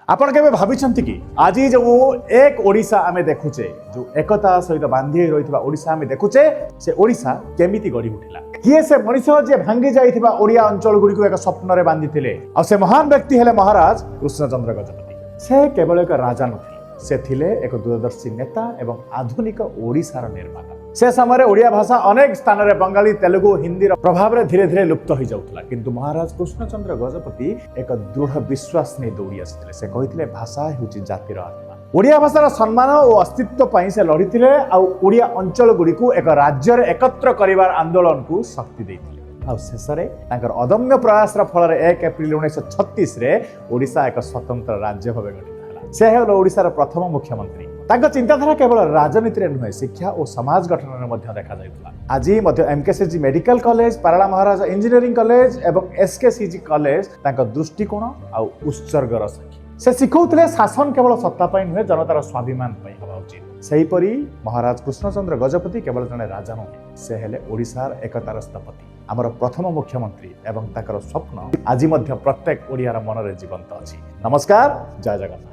आपण केबे भाबिछन्ति कि आज जो एक ओडिशा आमे देखुचे जो एकता सहित बांधी रहितबा ओडिशा आमे देखुचे से ओडिशा केमिति गढ़ी उठिला किए से मनीष जे भांगी जाइथिबा ओडिया अंचल गुडी को एक स्वप्न रे बांधिथिले आ से महान व्यक्ति हेले महाराज कृष्णचंद्र गजपति। से केवल एक राजा नथिले, से थिले एक दूरदर्शी नेता एवं आधुनिक ओडिशार निर्माता। से समय ओडिया भाषा अनेक स्थान रे बंगाली तेलुगु हिंदी प्रभाव रे धीरे धीरे लुप्त हो जाउतला, किंतु महाराज कृष्णचंद्र गजपति एक दृढ़ विश्वास नै दौड़ी आसिथिले। से कहिथिले भाषा हेउची जातिर आत्मा। ओडिया भाषार सम्मान और अस्तित्व पई से लड़िथिले आ ओडिया अंचल गुडी को एक राज्य रे एकत्र करिवार आंदोलन को शक्ति दैथिले। आ शेषरे तांकर अदम्य प्रयास रा फल रे 1 एप्रिल 1936 रे ओडिशा एक स्वतंत्र राज्य भाबे गठित हला। से हेलो ओडिशार प्रथम मुख्यमंत्री। तांका चिंताधारा केवल राजनीति रे नुहे, शिक्षा और समाज गठन रे मध्ये देखा जायतला। आज मध्ये एमकेसीजी मेडिकल कॉलेज, पाराला महाराजा इंजीनियरिंग कॉलेज एवं एसकेसीजी कॉलेज तांका दृष्टिकोण आ उत्सर्गर साक्षी। से शिखौतले शासन केवल सत्ता पाई नुहे, जनतार स्वाभिमान पाई हवा उचित। सही परी महाराज कृष्णचंद्र गजपति केवल जने राजा नुहे, से हेले ओडिशार एकतार स्थपति, आमर प्रथम मुख्यमंत्री एवं ताकर स्वप्न आज मध्ये प्रत्येक ओडियार मन रे जीवंत अछि। नमस्कार, जय जगन्नाथ।